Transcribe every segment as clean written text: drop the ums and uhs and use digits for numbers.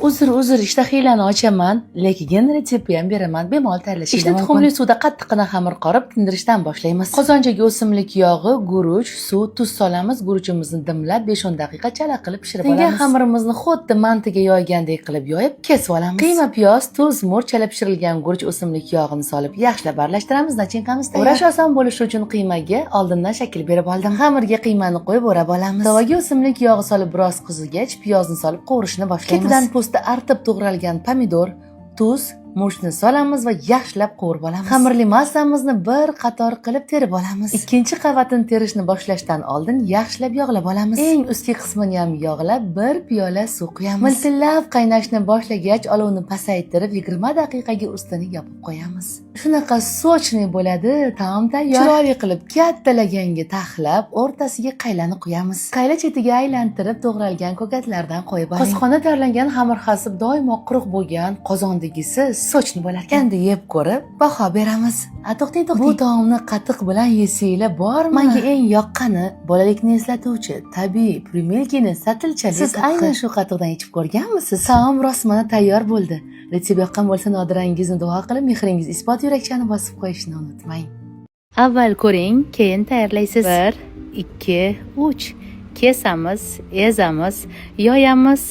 Uzr, ishtahiylani ochaman, lekin retseptni ham beraman, bemalol tayyorlashingiz mumkin. Tuxumli suvda qattiqqina xamir qorib, tindirishdan boshlaymiz. Qozonchaga o'simlik yog'i, guruch, suv, tuz solamiz. Guruchimizni dimlab 5-10 daqiqa chala qilib pishirib olamiz. Tingan xamirimizni xuddi mantiga yoygandek qilib yoyib, kesib olamiz. Qiyma, piyoz, tuz, murch, chala pishirilgan guruch, o'simlik yog'ini solib yaxshilab aralashtiramiz. Nachinkamiz tayyor. O'rash oson bo'lishi uchun qiymaga oldindan shakl berib oldim. Xamirga qiymani qo'yib o'rab olamiz. Tavoga o'simlik yog'i solib biroz qizigach, piyozni solib qovurishni boshlaymiz. Ketidan po'sti artib to'g'ralgan pomidor, tuz, murchni solamiz va yaxshilab qovurib olamiz. Xamirli massamizni bir qator qilib terib olamiz. Ikkinchi qavatini terishni boshlashdan oldin yaxshilab yog'lab olamiz. Eng ustki qismini ham yog'lab, bir piyola suv quyamiz. Miltillab qaynashni boshlagach, olovni pasaytirib 20 daqiqaga ustini yopib qo'yamiz. Shunaqa sochli bo'ladi, taom tayyor. Chiroyli qilib katta laganga taxlab, o'rtasiga qaylani quyamiz. Qayla chetiga aylantirib to'g'ralgan ko'katlardan qo'yib oling. Qozxona tayyorlangan xamir hasib doimo quruq bo'lgan qozondagisi sochni bo'lar ekan. Endi yeb ko'rib baho beramiz. To'xtang. Bu taomni qatiq bilan yesanglar bormi? Menga eng yoqqani bolalikni eslatuvchi tabiiy Primilkini satilchali. Siz aynan shu qatiqdan ichib ko'rganmisiz? Taom rostmana tayyor bo'ldi. Retsept yoqqan bo'lsa, Nodirangizni duo qilib, mehringiz isbot yurakchani bosib qo'yishni unutmang. Avval ko'ring, keyin tayyorlaysiz. 1, 2, 3. Kesamiz, ezamiz, yoyamiz,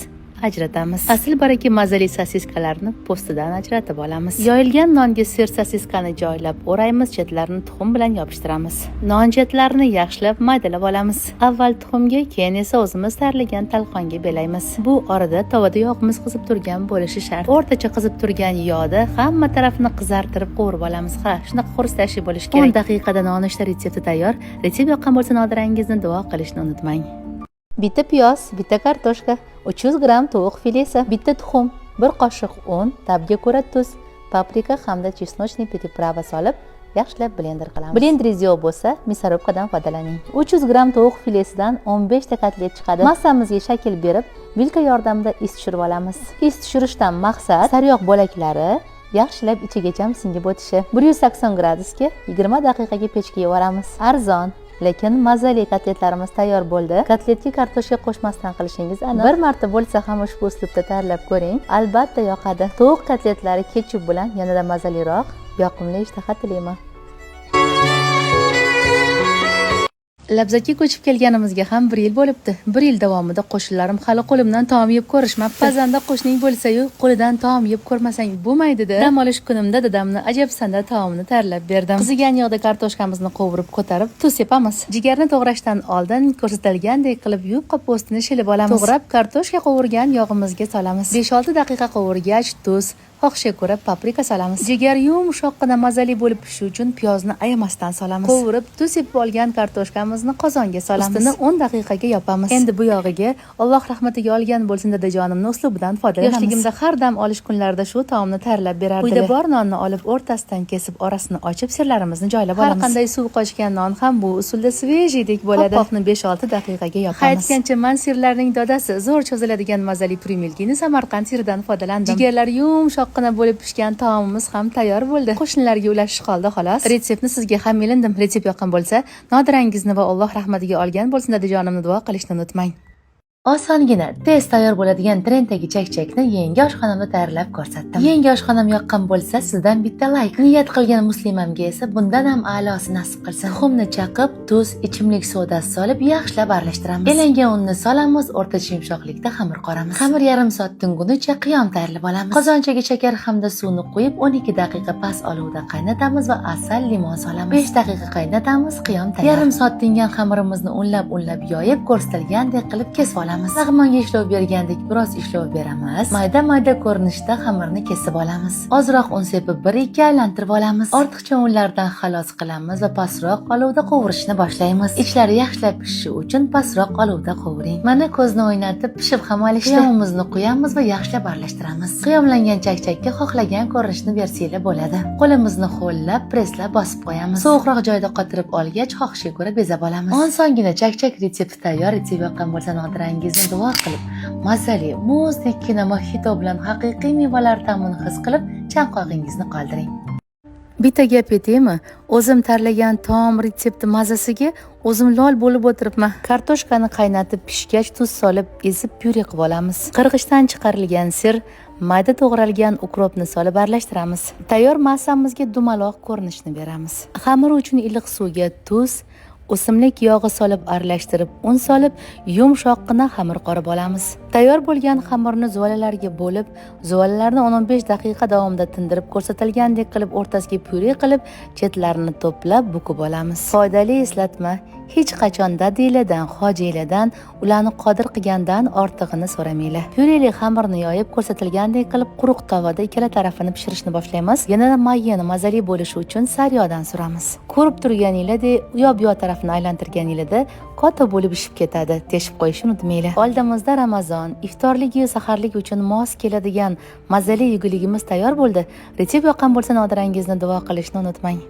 ajratamiz. Asl baraka mazali sosiskalarni po'stidan ajratib olamiz. Yoyilgan nonga sir sosiskani joylab o'raymiz, chetlarini tuxum bilan yopishtiramiz. Non chetlarini yaxshilab maydalab olamiz. Avval tuxumga, keyin esa o'zimiz tayyorlagan talqonga belaymiz. Bu orada tovada yog'imiz qizib turgan bo'lishi shart. O'rtacha qizib turgan yog'da hamma tarafini qizartirib qovurib olamiz. Shunaqa xurustashli bo'lishi kerak. 10 daqiqada nonushta retsepti tayyor. Retsept yoqqan bo'lsa, Nodirangizni duo qilishni unutmang. Bitta piyoz, bitta kartoshka, 300 gram tovuq filesi, bitta tuxum, 1 qoshiq un, tabga ko'ra tuz, paprika hamda chesnochniy priprava solib, yaxshilab blender qilamiz. Blenderingiz yo'q bo'lsa, мясорубкаdan foydalaning. 300 gram tovuq filesidan 15 ta kotlet chiqadi. Massamizga shakl berib, vilka yordamida is tushirib olamiz. Is tushirishdan maqsad sariyog' bo'laklari yaxshilab ichigacham singib o'tishi. 180 gradusga 20 daqiqaga pechga yuboramiz. Arzon, lekin mazali kotletlarimiz tayyor bo'ldi. Kotletga kartoshka qo'shmasdan qilishingiz aniq. Bir marta bo'lsa ham ushbu uslubda tayyorlab ko'ring. Albatta yoqadi. Tovuq kotletlari ketchup bilan yanada mazaliroq, yoqimli ishtaha tilayman. Labzatga ko'chib kelganimizga ham 1 yil bo'libdi. 1 yil davomida qo'shnilarim hali qo'limdan taom yeb ko'rishmabdi. Pazanda qo'shning bo'lsa-yu, qo'lidan taom yeb ko'rmasang bo'lmaydi-da. Dam olish kunimda dadamni ajabsanda taomni tayyorlab berdim. Qizigan yog'da kartoshkamizni qovurib ko'tarib, tuz sepamiz. Jigarni to'g'rashdan oldin ko'rsatilgandek qilib yupqa po'stini shilib olamiz. To'g'rab kartoshka qovurgan yog'imizga solamiz. 5-6 daqiqa qovurgach, tuz, xohishga ko'ra paprika solamiz. Jigar yumshoqqina mazali bo'lib pishishi uchun piyozni ayamasdan solamiz. Qovurib, tuz sepib olgan kartoshkamizni qozonga solamiz. Ustini 10 daqiqaga yopamiz. Endi bu yog'iga Alloh rahmatiga olgan bo'lsin dadajonimning uslubidan foydalanamiz. Yoshligimda har dam olish kunlarida shu taomni tayyorlab berardilar. Uyda bor nonni olib o'rtasidan kesib, orasini ochib, sirlarimizni joylab olamiz. Har qanday suv qochgan non ham bu usulda svejdek bo'ladi. Qopqoqni 5-6 daqiqaga yopamiz. Aytgancha, men sirlarning dodasi, zo'r cho'ziladigan mazali Primilkini Samarqand siridan foydalandim. Jigarlar yumshoq bo'lib pishgan taomimiz ham tayyor bo'ldi. Qo'shnilarga ulashish qoldi xolos. Retseptni sizga ham ilindim. Retsept yoqqan bo'lsa, Nodirangizni va Alloh rahmatiga olgan bo'lsin dadajonimni duo qilishni unutmang. Osongina, tez tayyor bo'ladigan trenddagi chakchakni yangi oshxonamda tayyorlab ko'rsatdim. Yangi oshxonam yoqqan bo'lsa, sizdan bitta like. Niyat qilgan muslimamga esa bundan ham a'losi nasib qilsin. Tuxumni chaqib, tuz, ichimlik sodasi solib yaxshilab aralashtiramiz. Elangan unni solamiz, o'rtacha yumshoqlikda xamir qoramiz. Xamir yarim soat tungunicha qiyom tayyorlab olamiz. Qozonchaga shakar hamda suvni qo'yib, 12 daqiqa past olovda qaynatamiz va asal, limon solamiz. 5 daqiqa qaynatamiz, qiyom tayyor. Yarim soat tingan xamirimizni unlab yoyib, ko'rsatilgandek qilib kesib olamiz. Lag'monga ishlov bergandek biroz ishlov beramiz. Mayda ko'rinishda xamirni kesib olamiz. Ozroq un sepib 1-2 aylantirib olamiz. Ortiqcha unlardan xalos qilamiz va pastroq olovda qovurishni boshlaymiz. Ichlari yaxshilab pishishi uchun pastroq olovda qovuring. Mana ko'zni o'ynatib pishib ham olishdi. Qiyomimizni quyamiz va yaxshilab aralashtiramiz. Qiyomlangan chakchakka xohlagan ko'rinishni bersanglar bo'ladi. Qo'limizni ho'llab, presslab bosib qo'yamiz. Sovuqroq joyda qotirib olgach, xohishga ko'ra bezab olamiz. Osongina chakchak retsepti tayyor. Retsept yoqqan bo'lsa, Nodirangizni duo qilib, mazali muzdek mojito bilan haqiqiy mevalar ta'mini his qilib, chanqog'ingizni qoldiring. Bitta gap aytaymi? O'zim tanlagan taom retsepti mazasiga o'zim lol bo'lib o'tiribman. Kartoshkani qaynatib pishgach tuz solib ezib pyure qilib olamiz. Qirg'ichdan chiqarilgan sir, mayda to'g'ralgan ukropni solib aralashtiramiz. Tayyor massamizga dumaloq ko'rinishni beramiz. Xamir uchun iliq suvga tuz, o'simlik yog'i solib aralashtirib, un solib, yumshoqqina xamir qorib olamiz. Tayyor bo'lgan xamirni zuvalalarga bo'lib, zuvalalarni 10-15 daqiqa davomida tindirib ko'rsatilgandek qilib o'rtasiga pyure qilib, chetlarini to'plab bukib olamiz. Foydali eslatma: hech qachon dadiylardan, hojilardan ularni qodir qilgandan ortig'ini so'ramanglar. Pyureli xamirni yoyib ko'rsatilgandek qilib quruq tovada ikkala tarafini pishirishni boshlaymiz. Yanada mayin, mazali bo'lishi uchun sariyog'dan suramiz. Ko'rib turganinglardek, u yoq bu yoq tarafini aylantirganinglarda katta bo'lib pishib ketadi. Teshib qo'yishni unutmanglar. Oldimizda Ramazon, iftorligi, saharlik uchun mos keladigan mazali yeguligimiz tayyor bo'ldi. Retsept yoqqan bo'lsa, nodarangizni duo qilishni unutmang.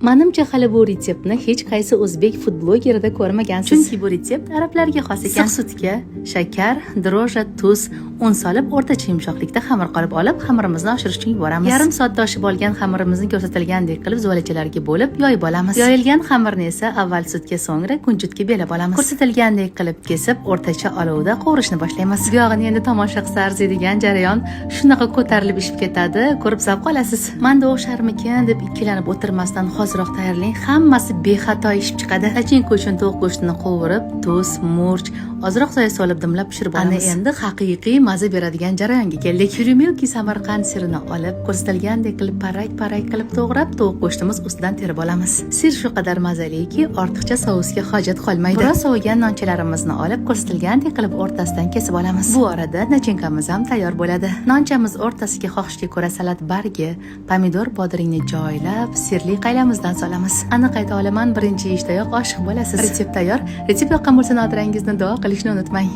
Menimcha hali bu retseptni hech qaysi o'zbek food blogerida ko'rmagansiz. Chunki bu retsept arablarga xos ekan. Issiq sutga shakar, droja, tuz, un solib o'rtacha yumshoqlikda xamir qilib olib, xamirimizni oshirish uchun yuboramiz. Yarim soatda oshib olgan xamirimizni ko'rsatilgandek qilib zuvalachalarga bo'lib yoyib olamiz. Yoyilgan xamirni esa avval sutga, so'ngra kunjutga belab olamiz. Ko'rsatilgandek qilib kesib, o'rtacha olovda qovurishni boshlaymiz. Buyog'ini endi tomosha qilsa arziydigan jarayon shunaqa ko'tarilib pishib ketadi, ko'rib zavq olasiz. Menda o'xsharmikin deb ikkilanib o'tirmasdan hoziroq tayyorlang, hammasi bexato pishib chiqadi. Achinka uchun tovuq go'shtini qovurib, tuz, murch, ozroq soya solib dimlab pishirib olamiz. Ana endi haqiqiy maza beradigan jarayonga keldik. Pyuremilki Samarqand sirini olib, ko'rsatilgandek qilib parak qilib to'g'rab, tovuq go'shtimiz ustidan terib olamiz. Sir shu qadar mazaliki, ortiqcha sousga hojat qolmaydi. Biroz sovigan nonchalarimizni olib, ko'rsatilgandek qilib o'rtasidan kesib olamiz. Bu orada nachinkamiz ham tayyor bo'ladi. Nonchamiz o'rtasiga xohishga ko'ra salat bargi, pomidor bodringni joylab, sirli qaylamizdan solamiz. Aniq ayta olaman, birinchi yeyishdayoq oshiq bo'lasiz. Retsept tayyor. Retsept yoqqan bo'lsa, nodarangizni duo qilishni unutmang.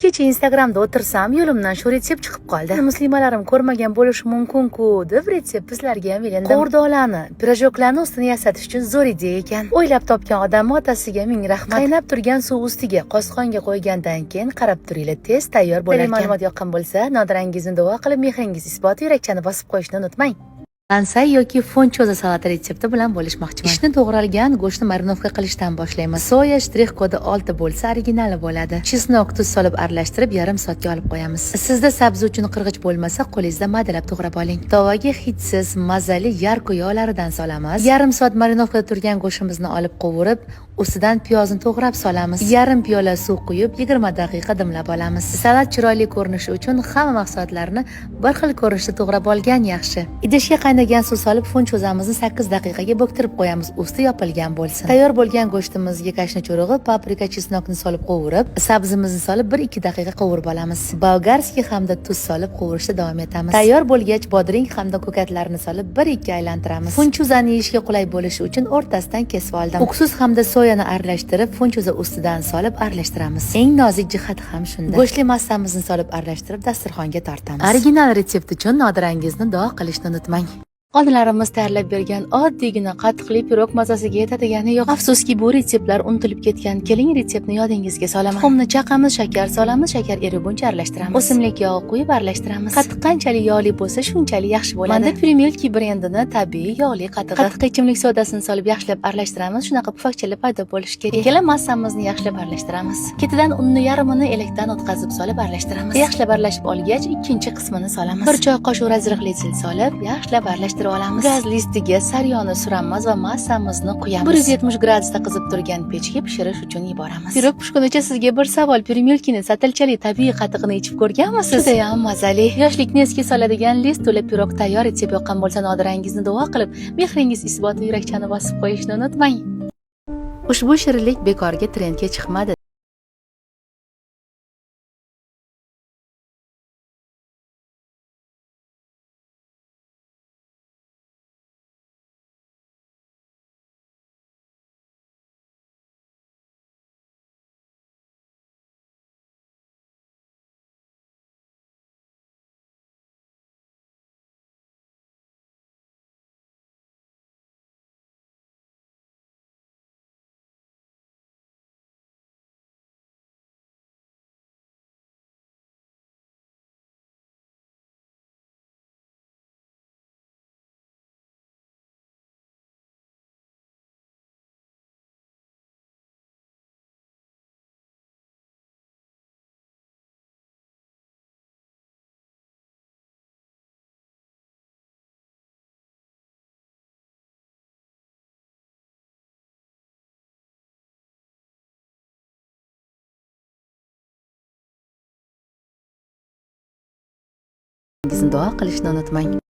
Kecha Instagramda o'tirsam, yo'limdan shu retsept chiqib qoldi. Muslimalarim ko'rmagan bo'lishi mumkin-ku deb retsept bizlarga ham ilindim. Qovurdoqlarni, pirojoklarni ustini yasatish uchun zo'r ideya ekan. O'ylab topgan odam otasiga ming rahmat. Qaynab turgan suv ustiga qosqonga qo'ygandan keyin qarab turinglar, tez tayyor bo'lar ekan. Ma'lumot yoqqan bo'lsa, nodarangizni duo qilib, mehringiz isboti yurakchani bosib qo'yishni unutmang. Lansay yoki fonchoza salati retsepti bilan bo'lishmoqchiman. Ishni to'g'ralgan go'shtni marinovka qilishdan boshlaymiz. Soya shtrix kodi 6 bo'lsa originali bo'ladi. Chesnok, tuz solib aralashtirib yarim soatga olib qo'yamiz. Sizda sabzi uchun qirg'ich bo'lmasa, qo'lingizda maydalab to'g'rab oling. Tovaga hidsiz, mazali yarko yog'laridan solamiz. Yarim soat marinovkada turgan go'shtimizni olib qovurib, ustidan piyozni to'g'rab solamiz. Yarim piyola suv quyib 20 daqiqa dimlab olamiz. Salat chiroyli ko'rinishi uchun hamma mahsulotlarni bir xil ko'rinishda to'g'rab olgan yaxshi. Idishga qaynagan suv solib fonchozamizni 8 daqiqaga bo'ktirib qo'yamiz, usti yopilgan bo'lsin. Tayyor bo'lgan go'shtimizga kashna cho'rig'i, paprika, chesnokni solib qovurib, sabzimizni solib 1-2 daqiqa qovurib olamiz. Bolgarskiy hamda tuz solib qovurishda davom etamiz. Tayyor bo'lgach, bodring hamda ko'katlarni solib 1-2 aylantiramiz. Fonchozani yeyishga qulay bo'lishi uchun o'rtasidan kesib oldim. Uksus hamda soyani aralashtirib, fonchoza ustidan solib aralashtiramiz. Eng nozik jihati ham shunda. Go'shtli massamizni solib aralashtirib dasturxonga tortamiz. Original retsept uchun nodarangizni duo qilishni unutmang. Onalarimiz tayyorlab bergan oddiygina qatiqli pirog mazasiga yetadigani yo'q. Afsuski, bu retseptlar unutilib ketgan. Keling, retseptni yodingizga solaman. Tuxumni chaqamiz, shakar solamiz, shakar eriguncha aralashtiramiz. O'simlik yog'i quyib aralashtiramiz. Qatiq qanchalik yog'li bo'lsa, shunchalik yaxshi bo'ladi. Menda Pyuremilki brendining tabiiy yog'li qatig'i. Qatiqqa ichimlik sodasini solib yaxshilab aralashtiramiz. Shunaqa pufakchalar paydo bo'lishi kerak. Ikkala massamizni yaxshilab aralashtiramiz. Ketidan unni yarmini elakdan o'tkazib solib aralashtiramiz. Yaxshilab aralashib olgach, ikkinchi qismini solamiz. 1 choy qoshiq razriqli sil solib, yaxshilab aralashtirib olamiz. Gaz listiga saryoni suramiz va massamizni quyamiz. 170 gradusda qizib turgan pechga pishirish uchun yuboramiz. Pirog pishgunicha sizga bir savol: Pyuremilkini satilchali tabiiy qatig'ini ichib ko'rganmisiz? Juda ham mazali. Yoshlikni esga soladigan list to'la pirog tayyor. Retsept yoqqan bo'lsa, nodarangizni duo qilib, mehringiz isboti yurakchani bosib qo'yishni unutmang. Ushbu shirinlik bekorga trendga chiqmadi. duo qilishni unutmang.